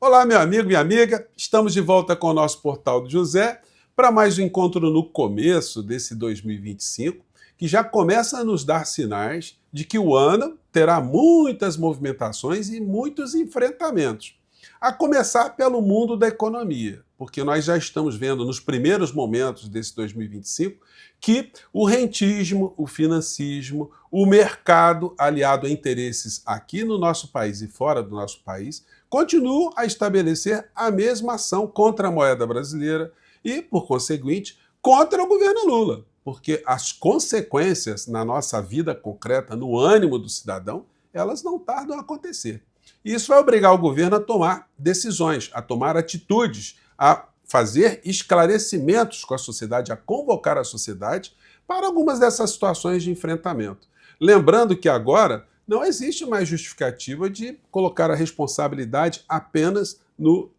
Olá, meu amigo, minha amiga. Estamos de volta com o nosso Portal do José para mais um encontro no começo desse 2025, que já começa a nos dar sinais de que o ano terá muitas movimentações e muitos enfrentamentos. A começar pelo mundo da economia, porque nós já estamos vendo nos primeiros momentos desse 2025 que o rentismo, o financismo, o mercado aliado a interesses aqui no nosso país e fora do nosso país continuam a estabelecer a mesma ação contra a moeda brasileira e, por conseguinte, contra o governo Lula, porque as consequências na nossa vida concreta, no ânimo do cidadão, elas não tardam a acontecer. E isso vai obrigar o governo a tomar decisões, a tomar atitudes, a fazer esclarecimentos com a sociedade, a convocar a sociedade para algumas dessas situações de enfrentamento. Lembrando que agora não existe mais justificativa de colocar a responsabilidade apenas no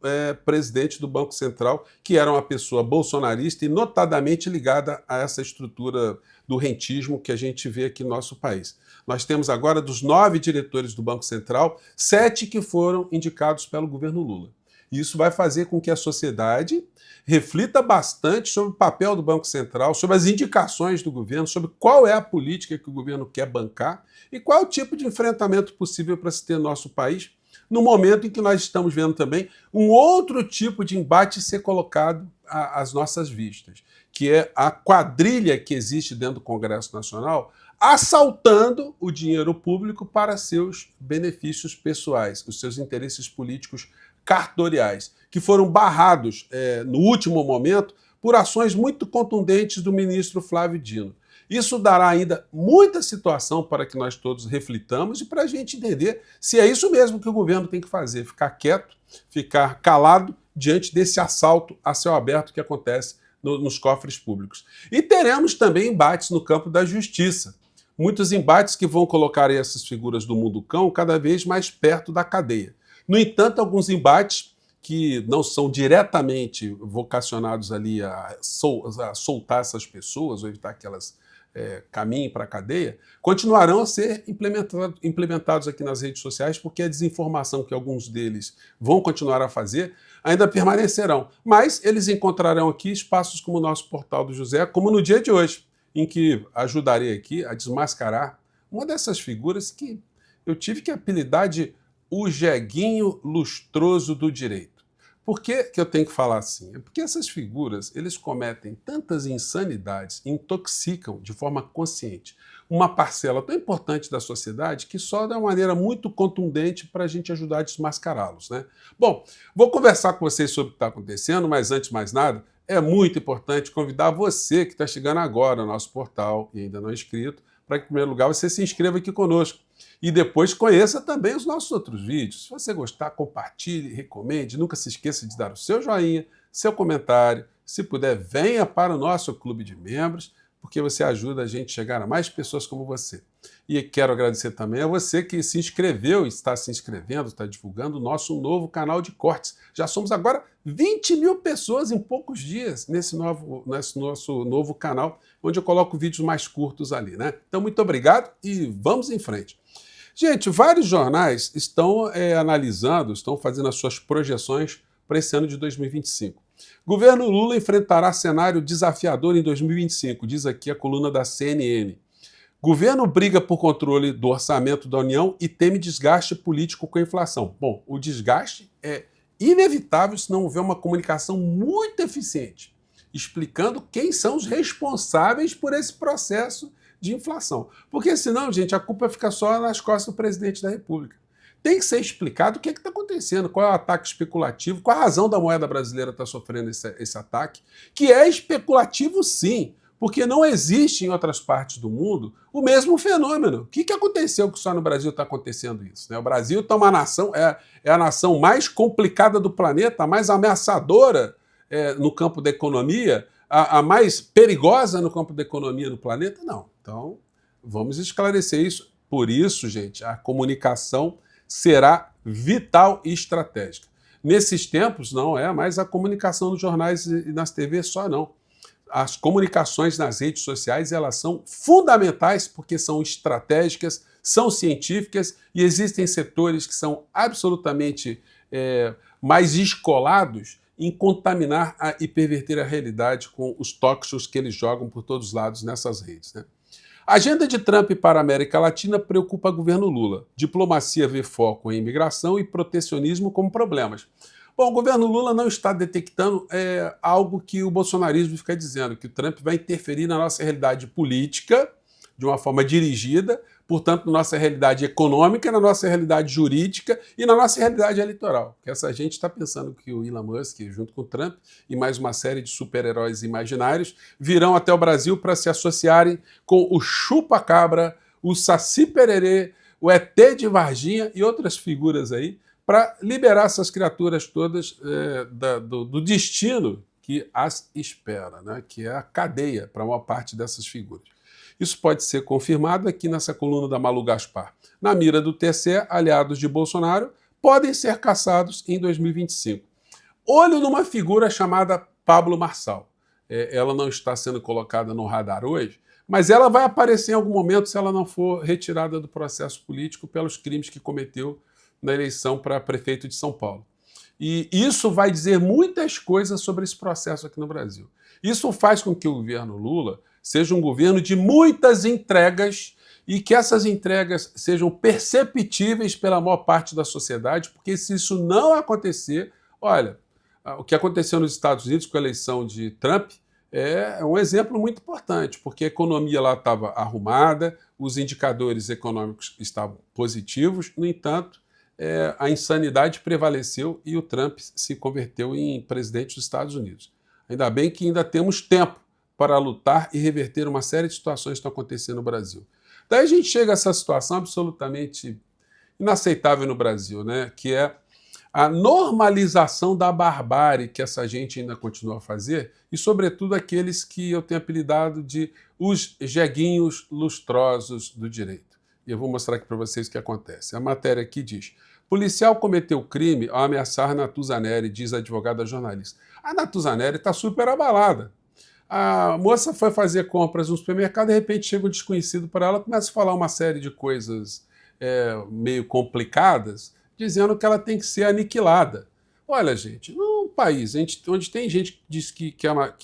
presidente do Banco Central, que era uma pessoa bolsonarista e notadamente ligada a essa estrutura do rentismo que a gente vê aqui no nosso país. Nós temos agora, dos 9 diretores do Banco Central, 7 que foram indicados pelo governo Lula. Isso vai fazer com que a sociedade reflita bastante sobre o papel do Banco Central, sobre as indicações do governo, sobre qual é a política que o governo quer bancar e qual é o tipo de enfrentamento possível para se ter no nosso país, no momento em que nós estamos vendo também um outro tipo de embate ser colocado às nossas vistas, que é a quadrilha que existe dentro do Congresso Nacional assaltando o dinheiro público para seus benefícios pessoais, os seus interesses políticos cartoriais, que foram barrados no último momento por ações muito contundentes do ministro Flávio Dino. Isso dará ainda muita situação para que nós todos reflitamos e para a gente entender se é isso mesmo que o governo tem que fazer, ficar quieto, ficar calado diante desse assalto a céu aberto que acontece nos cofres públicos. E teremos também embates no campo da justiça. Muitos embates que vão colocar essas figuras do mundo cão cada vez mais perto da cadeia. No entanto, alguns embates que não são diretamente vocacionados ali a soltar essas pessoas ou evitar que elas caminhem para a cadeia, continuarão a ser implementados aqui nas redes sociais, porque a desinformação que alguns deles vão continuar a fazer ainda permanecerão. Mas eles encontrarão aqui espaços como o nosso Portal do José, como no dia de hoje, em que ajudarei aqui a desmascarar uma dessas figuras que eu tive que apelidar de o jeguinho lustroso do direito. Por que eu tenho que falar assim? É porque essas figuras, eles cometem tantas insanidades, intoxicam de forma consciente uma parcela tão importante da sociedade que só de uma maneira muito contundente para a gente ajudar a desmascará-los, né? Bom, vou conversar com vocês sobre o que está acontecendo, mas antes de mais nada, é muito importante convidar você que está chegando agora no nosso portal e ainda não é inscrito, para que, em primeiro lugar, você se inscreva aqui conosco. E depois conheça também os nossos outros vídeos. Se você gostar, compartilhe, recomende. Nunca se esqueça de dar o seu joinha, seu comentário. Se puder, venha para o nosso clube de membros, porque você ajuda a gente a chegar a mais pessoas como você. E quero agradecer também a você que se inscreveu, está se inscrevendo, está divulgando o nosso novo canal de cortes. Já somos agora 20 mil pessoas em poucos dias nesse nosso novo canal, onde eu coloco vídeos mais curtos ali, né? Então, muito obrigado e vamos em frente. Gente, vários jornais estão analisando, estão fazendo as suas projeções para esse ano de 2025. Governo Lula enfrentará cenário desafiador em 2025, diz aqui a coluna da CNN. Governo briga por controle do orçamento da União e teme desgaste político com a inflação. Bom, o desgaste é inevitável se não houver uma comunicação muito eficiente, explicando quem são os responsáveis por esse processo de inflação. Porque senão, gente, a culpa fica só nas costas do presidente da República. Tem que ser explicado o que está acontecendo, qual é o ataque especulativo, qual a razão da moeda brasileira estar sofrendo esse ataque, que é especulativo sim, porque não existe em outras partes do mundo o mesmo fenômeno. O que aconteceu que só no Brasil está acontecendo isso? Né? O Brasil está uma nação, é a nação mais complicada do planeta, a mais ameaçadora no campo da economia, a mais perigosa no campo da economia no planeta? Não. Então, vamos esclarecer isso. Por isso, gente, a comunicação será vital e estratégica. Nesses tempos, não é mais a comunicação nos jornais e nas TVs só, não. As comunicações nas redes sociais, elas são fundamentais porque são estratégicas, são científicas e existem setores que são absolutamente mais escolados em contaminar e perverter a realidade com os talk shows que eles jogam por todos os lados nessas redes, né? A agenda de Trump para a América Latina preocupa o governo Lula. Diplomacia vê foco em imigração e protecionismo como problemas. Bom, o governo Lula não está detectando algo que o bolsonarismo fica dizendo, que o Trump vai interferir na nossa realidade política de uma forma dirigida, portanto, na nossa realidade econômica, na nossa realidade jurídica e na nossa realidade eleitoral. Que essa gente está pensando que o Elon Musk, junto com o Trump e mais uma série de super-heróis imaginários, virão até o Brasil para se associarem com o Chupa-Cabra, o Saci Pererê, o ET de Varginha e outras figuras aí, para liberar essas criaturas todas do destino que as espera, né? Que é a cadeia para uma parte dessas figuras. Isso pode ser confirmado aqui nessa coluna da Malu Gaspar. Na mira do TSE, aliados de Bolsonaro podem ser caçados em 2025. Olho numa figura chamada Pablo Marçal. Ela não está sendo colocada no radar hoje, mas ela vai aparecer em algum momento se ela não for retirada do processo político pelos crimes que cometeu na eleição para prefeito de São Paulo. E isso vai dizer muitas coisas sobre esse processo aqui no Brasil. Isso faz com que o governo Lula seja um governo de muitas entregas e que essas entregas sejam perceptíveis pela maior parte da sociedade, porque se isso não acontecer, olha, o que aconteceu nos Estados Unidos com a eleição de Trump é um exemplo muito importante, porque a economia lá estava arrumada, os indicadores econômicos estavam positivos, no entanto, a insanidade prevaleceu e o Trump se converteu em presidente dos Estados Unidos. Ainda bem que ainda temos tempo para lutar e reverter uma série de situações que estão acontecendo no Brasil. Daí a gente chega a essa situação absolutamente inaceitável no Brasil, né? Que é a normalização da barbárie que essa gente ainda continua a fazer e, sobretudo, aqueles que eu tenho apelidado de os jeguinhos lustrosos do direito. E eu vou mostrar aqui para vocês o que acontece. A matéria aqui diz: policial cometeu crime ao ameaçar Natuzaneri, diz a advogada jornalista. A Natuzaneri está super abalada. A moça foi fazer compras no supermercado, de repente chega um desconhecido para ela, começa a falar uma série de coisas meio complicadas, dizendo que ela tem que ser aniquilada. Olha, gente, num país onde tem gente que diz que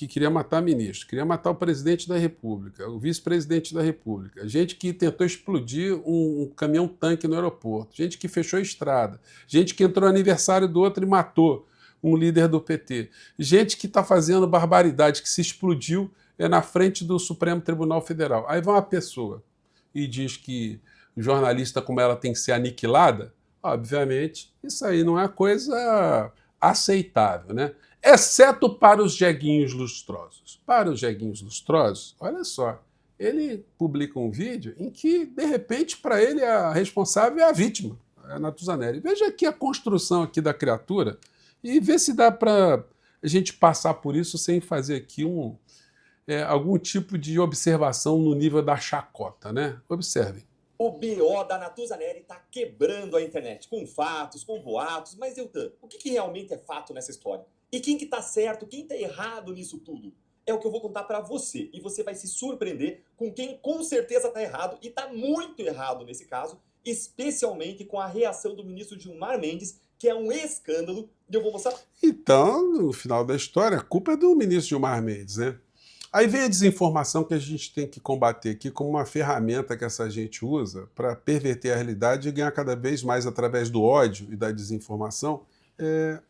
queria matar ministro, queria matar o presidente da República, o vice-presidente da República, gente que tentou explodir um caminhão-tanque no aeroporto, gente que fechou a estrada, gente que entrou no aniversário do outro e matou um líder do PT, gente que está fazendo barbaridade, que se explodiu na frente do Supremo Tribunal Federal. Aí vai uma pessoa e diz que jornalista como ela tem que ser aniquilada. Obviamente, isso aí não é coisa aceitável, né? Exceto para os jeguinhos lustrosos. Para os jeguinhos lustrosos, olha só, ele publica um vídeo em que, de repente, para ele a responsável é a vítima, a Natuzaneri. Veja aqui a construção aqui da criatura e vê se dá para a gente passar por isso sem fazer aqui algum tipo de observação no nível da chacota, né? Observem. O BO da Natuzaneri está quebrando a internet, com fatos, com boatos, mas Deltan, o que realmente é fato nessa história? E quem que tá certo, quem tá errado nisso tudo? É o que eu vou contar para você, e você vai se surpreender com quem com certeza tá errado, e tá muito errado nesse caso, especialmente com a reação do ministro Gilmar Mendes, que é um escândalo, e eu vou mostrar... Então, no final da história, a culpa é do ministro Gilmar Mendes, né? Aí vem a desinformação que a gente tem que combater aqui como uma ferramenta que essa gente usa para perverter a realidade e ganhar cada vez mais, através do ódio e da desinformação,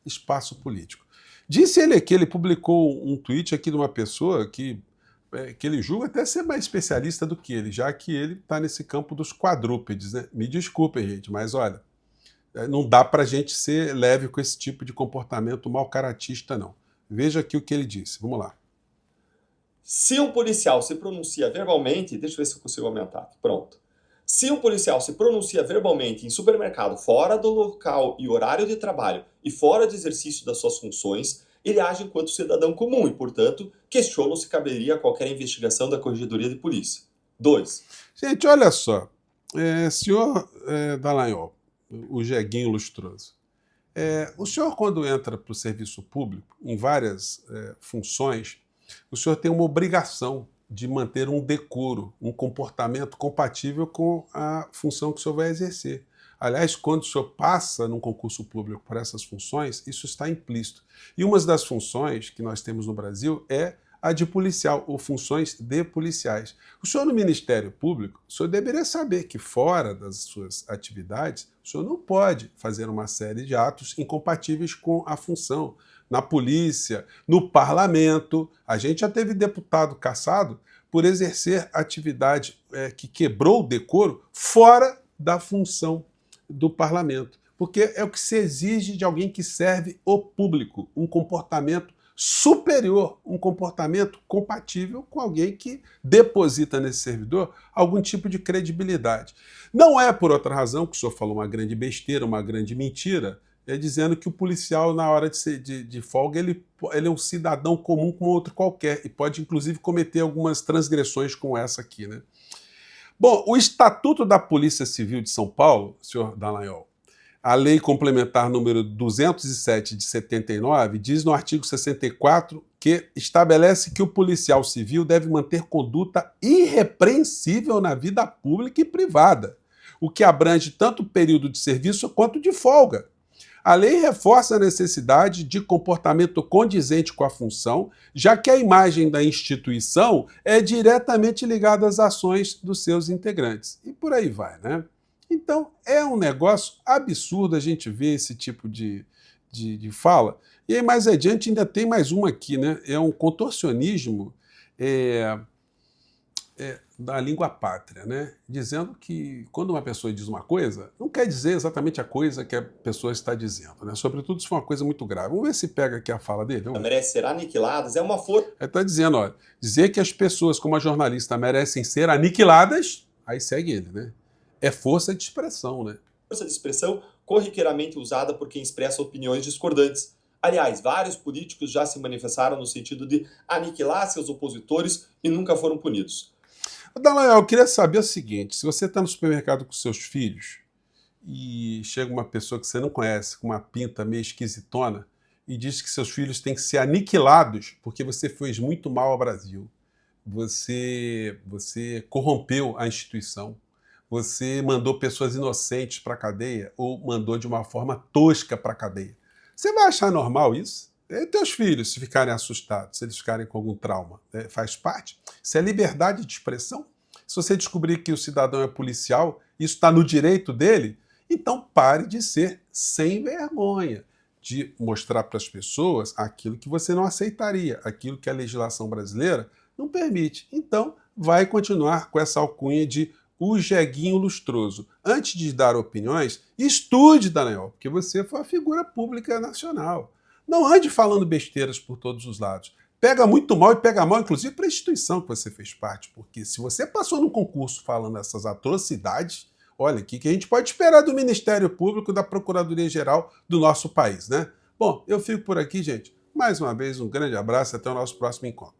espaço político. Disse ele que ele publicou um tweet aqui de uma pessoa que ele julga até ser mais especialista do que ele, já que ele está nesse campo dos quadrúpedes, né? Me desculpem, gente, mas olha, não dá para a gente ser leve com esse tipo de comportamento mal-caratista, não. Veja aqui o que ele disse. Vamos lá. Se um policial se pronuncia verbalmente... Deixa eu ver se eu consigo aumentar. Pronto. Se um policial se pronuncia verbalmente em supermercado fora do local e horário de trabalho e fora do exercício das suas funções, ele age enquanto cidadão comum e, portanto, questionam se caberia qualquer investigação da Corregedoria de Polícia. 2. Gente, olha só. Senhor Dallagnol, o jeguinho lustroso, o senhor, quando entra para o serviço público, em várias funções, o senhor tem uma obrigação de manter um decoro, um comportamento compatível com a função que o senhor vai exercer. Aliás, quando o senhor passa num concurso público por essas funções, isso está implícito. E uma das funções que nós temos no Brasil é a de policial, ou funções de policiais. O senhor no Ministério Público, o senhor deveria saber que fora das suas atividades, o senhor não pode fazer uma série de atos incompatíveis com a função. Na polícia, no parlamento, a gente já teve deputado cassado por exercer atividade que quebrou o decoro fora da função do parlamento. Porque é o que se exige de alguém que serve o público, um comportamento superior, um comportamento compatível com alguém que deposita nesse servidor algum tipo de credibilidade. Não é por outra razão que o senhor falou uma grande besteira, uma grande mentira, dizendo que o policial, na hora de folga, ele é um cidadão comum como outro qualquer e pode, inclusive, cometer algumas transgressões como essa aqui, né? Bom, o Estatuto da Polícia Civil de São Paulo, senhor Dallagnol, a Lei Complementar número 207 de 79, diz no artigo 64 que estabelece que o policial civil deve manter conduta irrepreensível na vida pública e privada, o que abrange tanto o período de serviço quanto de folga. A lei reforça a necessidade de comportamento condizente com a função, já que a imagem da instituição é diretamente ligada às ações dos seus integrantes. E por aí vai, né? Então, é um negócio absurdo a gente ver esse tipo de fala. E aí, mais adiante, ainda tem mais uma aqui, né? É um contorcionismo da língua pátria, né? Dizendo que quando uma pessoa diz uma coisa, não quer dizer exatamente a coisa que a pessoa está dizendo, né? Sobretudo se for uma coisa muito grave. Vamos ver se pega aqui a fala dele. Merecem ser aniquiladas é uma força. Ele está dizendo, olha, dizer que as pessoas, como a jornalista, merecem ser aniquiladas, aí segue ele, né? É força de expressão, né? Força de expressão corriqueiramente usada por quem expressa opiniões discordantes. Aliás, vários políticos já se manifestaram no sentido de aniquilar seus opositores e nunca foram punidos. Dallagnol, eu queria saber o seguinte, se você está no supermercado com seus filhos e chega uma pessoa que você não conhece, com uma pinta meio esquisitona, e diz que seus filhos têm que ser aniquilados porque você fez muito mal ao Brasil, você corrompeu a instituição, você mandou pessoas inocentes para a cadeia ou mandou de uma forma tosca para a cadeia. Você vai achar normal isso? E teus filhos, se ficarem assustados, se eles ficarem com algum trauma, faz parte? Isso é liberdade de expressão? Se você descobrir que o cidadão é policial, isso está no direito dele, então pare de ser sem vergonha, de mostrar para as pessoas aquilo que você não aceitaria, aquilo que a legislação brasileira não permite. Então, vai continuar com essa alcunha de o jeguinho lustroso. Antes de dar opiniões, estude, Dallagnol, porque você foi uma figura pública nacional. Não ande falando besteiras por todos os lados. Pega muito mal e pega mal, inclusive, para a instituição que você fez parte, porque se você passou num concurso falando essas atrocidades, olha, o que a gente pode esperar do Ministério Público, da Procuradoria-Geral do nosso país, né? Bom, eu fico por aqui, gente. Mais uma vez, um grande abraço e até o nosso próximo encontro.